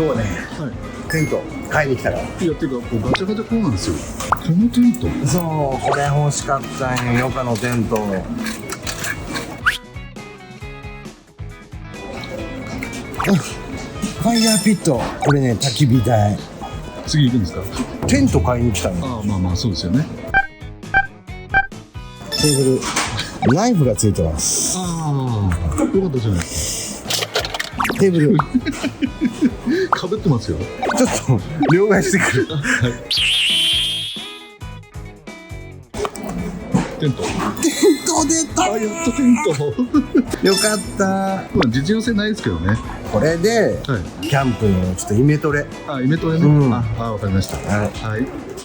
日はね、はい。テント買いに来たから。いや、ていうか、ガチャガチャこうなんですよ。このテント。そう、これ欲しかったんよ、ヨカのテント。ファイヤーピット、これね、焚き火台。次行くんですか？テント買いに来たんよ。ああ、まあまあ、そうですよね。テーブル、ナイフがついてます。ああ、よかったじゃないですテーブル、か。かぶってますよ。ちょっと両替してくる。テント。テント出た。あ、やっとテント。よかった。まあ、実用性ないですけどね。これで、はい。キャンプのちょっとイメトレ。あ、イメトレね。うんあ、わかりました。はいはい。